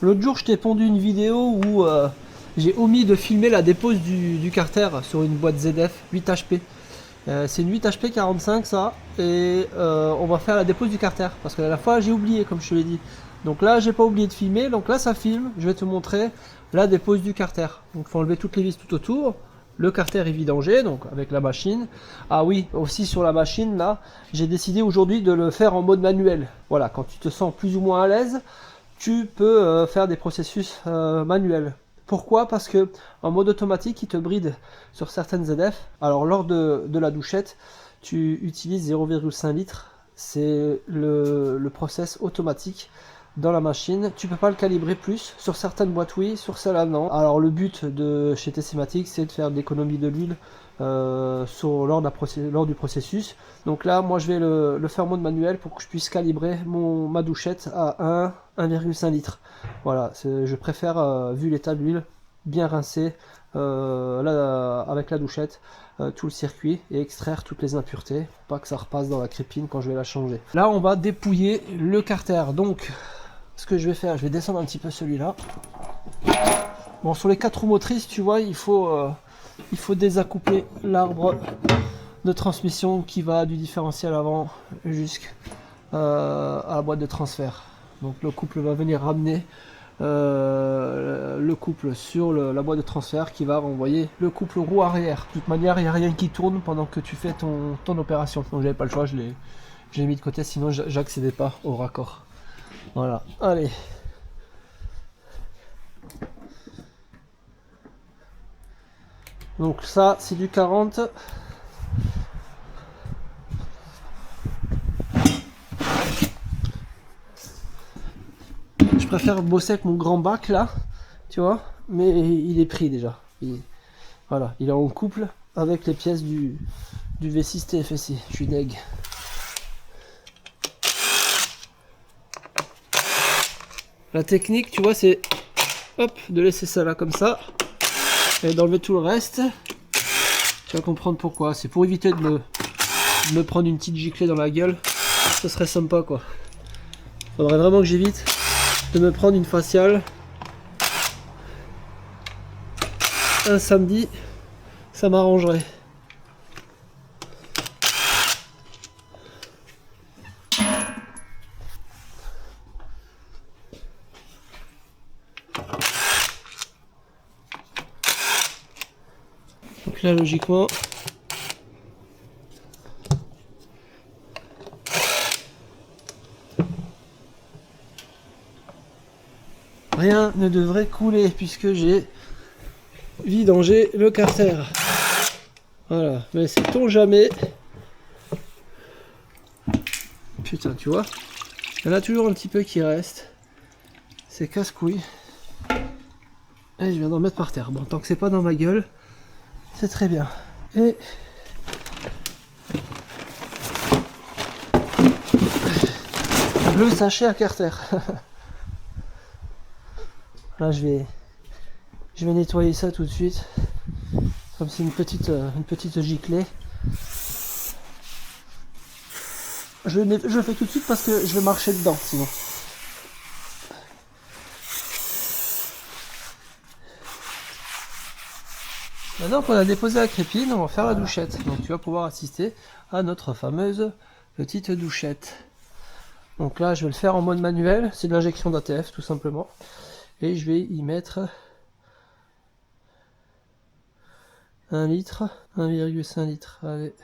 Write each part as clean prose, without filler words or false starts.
L'autre jour, je t'ai pondu une vidéo où j'ai omis de filmer la dépose du carter sur une boîte ZF 8 HP. C'est une 8 HP 45 ça, et on va faire la dépose du carter parce que la fois j'ai oublié, comme je te l'ai dit. Donc là, j'ai pas oublié de filmer, donc là ça filme. Je vais te montrer la dépose du carter. Donc il faut enlever toutes les vis tout autour. Le carter est vidangé, donc avec la machine. Ah oui, aussi sur la machine, là, j'ai décidé aujourd'hui de le faire en mode manuel. Voilà, quand tu te sens plus ou moins à l'aise, tu peux faire des processus manuels. Pourquoi? Parce que en mode automatique, il te bride sur certaines ZF. Alors lors de la douchette, tu utilises 0,5 litres. C'est le process automatique dans la machine. Tu peux pas le calibrer plus. Sur certaines boîtes oui, sur celles-là non. Alors le but de chez TCmatic, c'est de faire de l'économie de l'huile lors du processus. Donc là, moi je vais le faire en mode manuel pour que je puisse calibrer ma douchette à 1,5 litre. Voilà, je préfère, vu l'état de l'huile, bien rincer là, avec la douchette tout le circuit et extraire toutes les impuretés pour pas que ça repasse dans la crépine quand je vais la changer. Là, on va dépouiller le carter. Donc, ce que je vais faire, je vais descendre un petit peu celui-là. Bon, sur les 4 roues motrices, tu vois, il faut désaccoupler l'arbre de transmission qui va du différentiel avant jusqu'à la boîte de transfert. Donc le couple va venir ramener le couple sur la boîte de transfert qui va renvoyer le couple roue arrière. De toute manière, il n'y a rien qui tourne pendant que tu fais ton opération. Donc j'avais pas le choix, je l'ai mis de côté, sinon j'accédais pas au raccord. Voilà, allez. Donc ça, c'est du 40. Je préfère bosser avec mon grand bac là, tu vois, mais il est pris déjà. Voilà, il est en couple avec les pièces du V6 TFSI. Je suis deg. La technique, tu vois, c'est hop, de laisser ça là comme ça et d'enlever tout le reste. Tu vas comprendre pourquoi. C'est pour éviter de me prendre une petite giclée dans la gueule. Ce serait sympa quoi. Faudrait vraiment que j'évite de me prendre une faciale un samedi, ça m'arrangerait. Donc là, logiquement, rien ne devrait couler puisque j'ai vidangé le carter. Voilà, mais sait-on jamais. Putain, tu vois, il y en a toujours un petit peu qui reste. C'est casse-couille. Et je viens d'en mettre par terre. Bon, tant que c'est pas dans ma gueule, c'est très bien. Et le sachet à carter. Là, je vais nettoyer ça tout de suite. Comme c'est une petite giclée. Je le fais tout de suite parce que je vais marcher dedans sinon. Maintenant qu'on a déposé la crépine, on va faire la douchette. Donc tu vas pouvoir assister à notre fameuse petite douchette. Donc là, je vais le faire en mode manuel. C'est de l'injection d'ATF tout simplement. Et je vais y mettre 1 litre, 1,5 litre. Allez.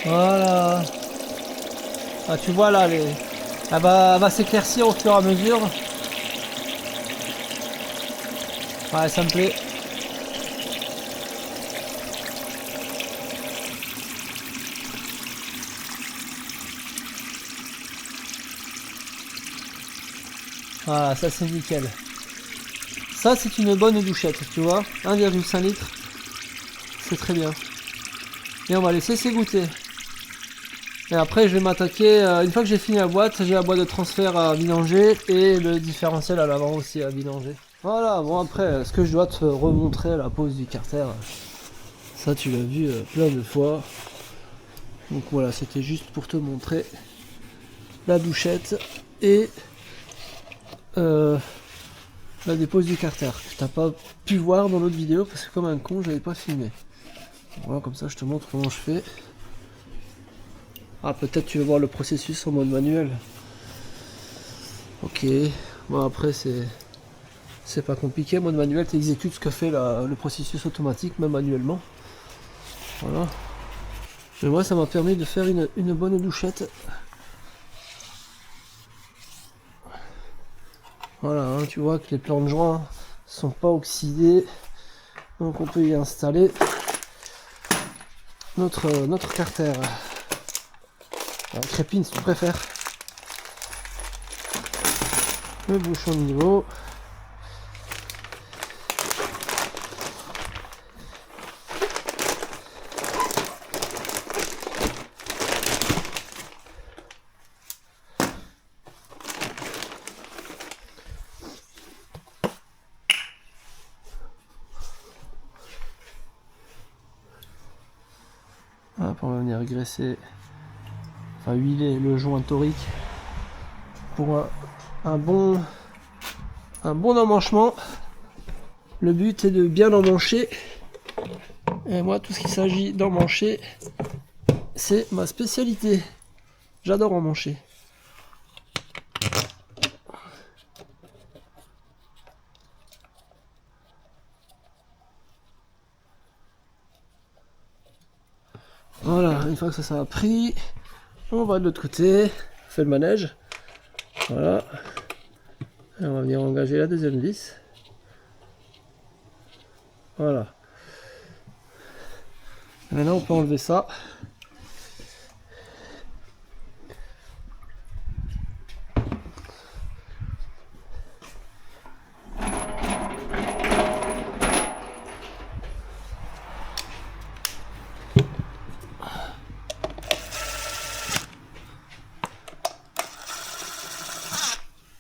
Voilà. Ah, tu vois là, elle va s'éclaircir au fur et à mesure. Ouais, ça me plaît. Voilà, ça c'est nickel. Ça c'est une bonne douchette, tu vois. 1,5 litre. C'est très bien. Et on va laisser s'égoutter. Et après je vais m'attaquer, une fois que j'ai fini la boîte, j'ai la boîte de transfert à vidanger et le différentiel à l'avant aussi à vidanger. Voilà, bon après, ce que je dois te remontrer la pose du carter, ça tu l'as vu plein de fois. Donc voilà, c'était juste pour te montrer la douchette et la dépose du carter. Que t'as pas pu voir dans l'autre vidéo parce que comme un con, j'avais pas filmé. Voilà, comme ça je te montre comment je fais. Ah, peut-être tu veux voir le processus en mode manuel. Ok, bon après c'est pas compliqué, mode manuel, tu exécutes ce que fait le processus automatique, même manuellement. Voilà. Mais moi ça m'a permis de faire une bonne douchette. Voilà, hein, tu vois que les plans de joint sont pas oxydés. Donc on peut y installer notre carter. Crépine si tu préfères. Le bouchon de niveau. Hop, on va venir graisser, enfin huiler le joint torique pour un bon emmanchement. Le but est de bien emmancher. Et moi, tout ce qu'il s'agit d'emmancher, c'est ma spécialité. J'adore emmancher. Voilà, une fois que ça a pris, on va de l'autre côté, on fait le manège. Voilà. Et on va venir engager la deuxième vis. Voilà. Maintenant on peut enlever ça.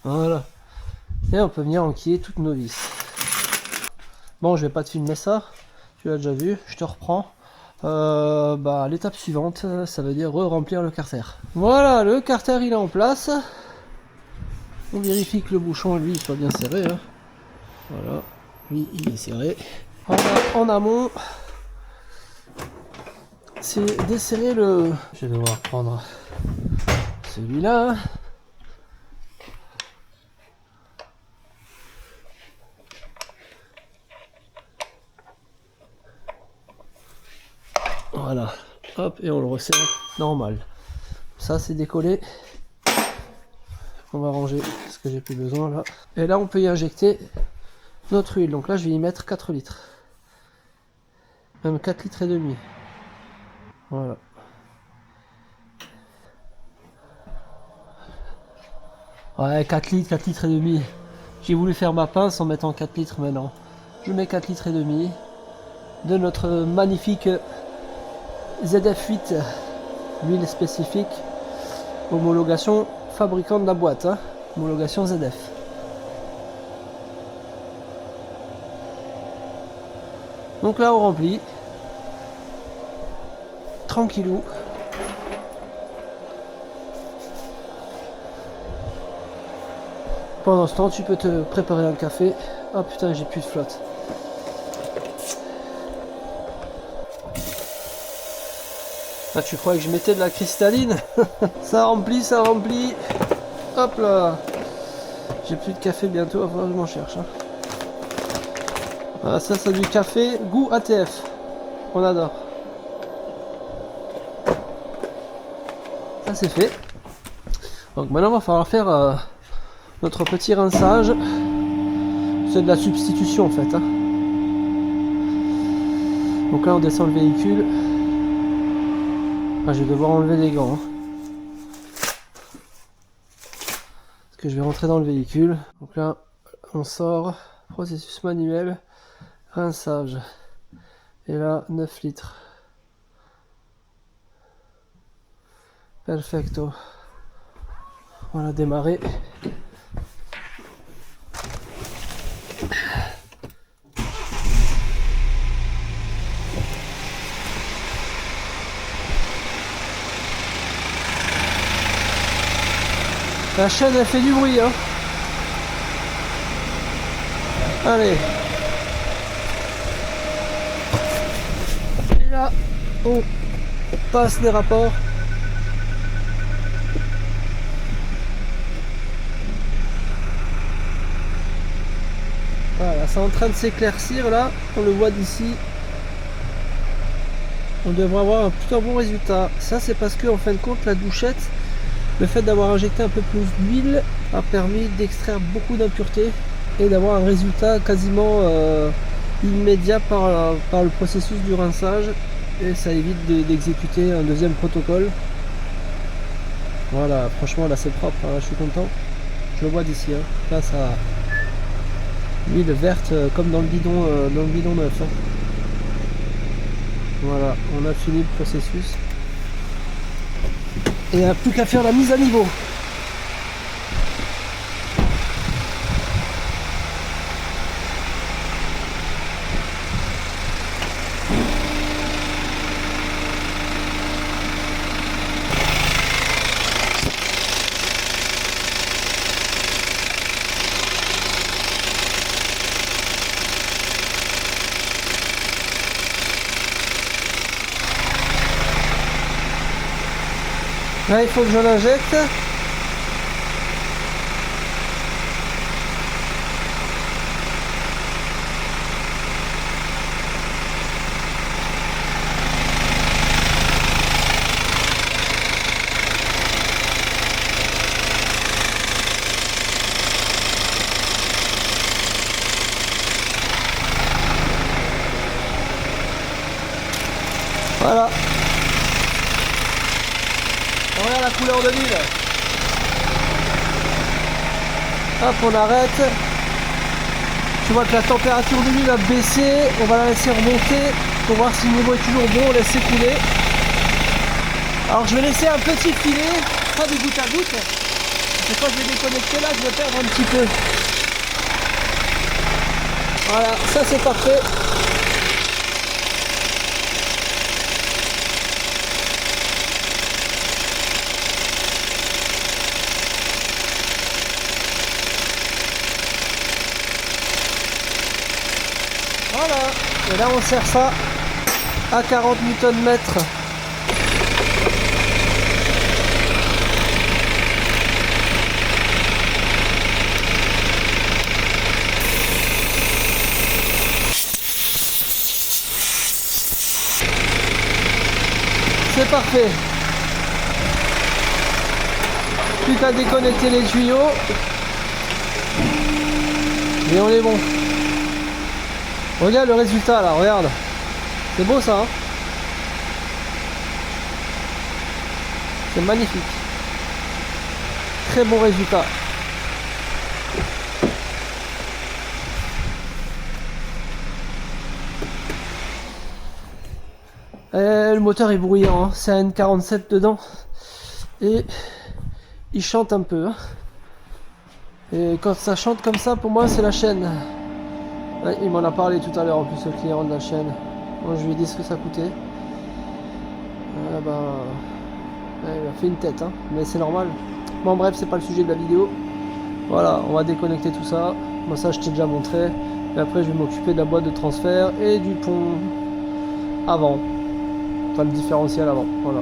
Voilà. Et on peut venir enquiller toutes nos vis. Bon, je vais pas te filmer ça. Tu l'as déjà vu. Je te reprends. L'étape suivante, ça veut dire re-remplir le carter. Voilà, le carter il est en place. On vérifie que le bouchon lui soit bien serré. Hein. Voilà, lui il est serré. En amont, c'est desserrer le... Je vais devoir prendre celui-là. Voilà, hop, et on le resserre normal. Ça c'est décollé. On va ranger ce que j'ai plus besoin là. Et là on peut y injecter notre huile. Donc là je vais y mettre 4 litres. Même 4 litres et demi. Voilà. Ouais, 4 litres, 4 litres et demi. J'ai voulu faire ma pince en mettant 4 litres maintenant. Je mets 4 litres et demi de notre magnifique ZF8 huile spécifique. Homologation fabricant de la boîte. Hein. Homologation ZF. Donc là on remplit. Tranquillou. Pendant ce temps, tu peux te préparer un café. Oh putain, j'ai plus de flotte. Ah, tu croyais que je mettais de la cristalline? Ça remplit, ça remplit. Hop là. J'ai plus de café bientôt, il va falloir que je m'en cherche. Hein. Voilà, ça c'est du café goût ATF. On adore. Ça c'est fait. Donc maintenant, il va falloir faire notre petit rinçage. C'est de la substitution en fait. Hein. Donc là, on descend le véhicule. Ah, je vais devoir enlever les gants. Hein. Parce que je vais rentrer dans le véhicule. Donc là, on sort. Processus manuel. Rinçage. Et là, 9 litres. Perfecto. Voilà, démarrer. La chaîne elle fait du bruit hein. Allez. Et là, on passe les rapports. Voilà, c'est en train de s'éclaircir là, on le voit d'ici. On devrait avoir un plutôt bon résultat. Ça c'est parce que en fin de compte la douchette, le fait d'avoir injecté un peu plus d'huile a permis d'extraire beaucoup d'impuretés et d'avoir un résultat quasiment immédiat par le processus du rinçage, et ça évite d'exécuter un deuxième protocole. Voilà, franchement là c'est propre, hein, je suis content. Je le vois d'ici, hein. Là ça... L'huile verte comme dans le bidon neuf. Hein. Voilà, on a fini le processus. Et il n'y a plus qu'à faire la mise à niveau. Là, il faut que je l'injecte. Voilà. Regarde la couleur de l'huile. Hop, on arrête. Tu vois que la température de l'huile a baissé. On va la laisser remonter pour voir si le niveau est toujours bon. On laisse couler. Alors je vais laisser un petit filet, pas de goutte à goutte. Et quand je vais déconnecter là, je vais perdre un petit peu. Voilà, ça c'est parfait. Voilà, et là on sert ça à 40 Nm. C'est parfait. Plus qu'à déconnecter les tuyaux. Et on est bon. Regarde le résultat là, regarde. C'est beau ça, hein? C'est magnifique. Très bon résultat. Le moteur est bruyant, hein. C'est un N47 dedans. Et il chante un peu. Hein. Et quand ça chante comme ça, pour moi, c'est la chaîne. Ouais, il m'en a parlé tout à l'heure en plus, le client de la chaîne. Moi je lui ai dit ce que ça coûtait. Ouais, il a fait une tête, hein, mais c'est normal. Bon bref, c'est pas le sujet de la vidéo. Voilà, on va déconnecter tout ça. Moi ça je t'ai déjà montré. Et après je vais m'occuper de la boîte de transfert et du pont avant. Enfin le différentiel avant, voilà.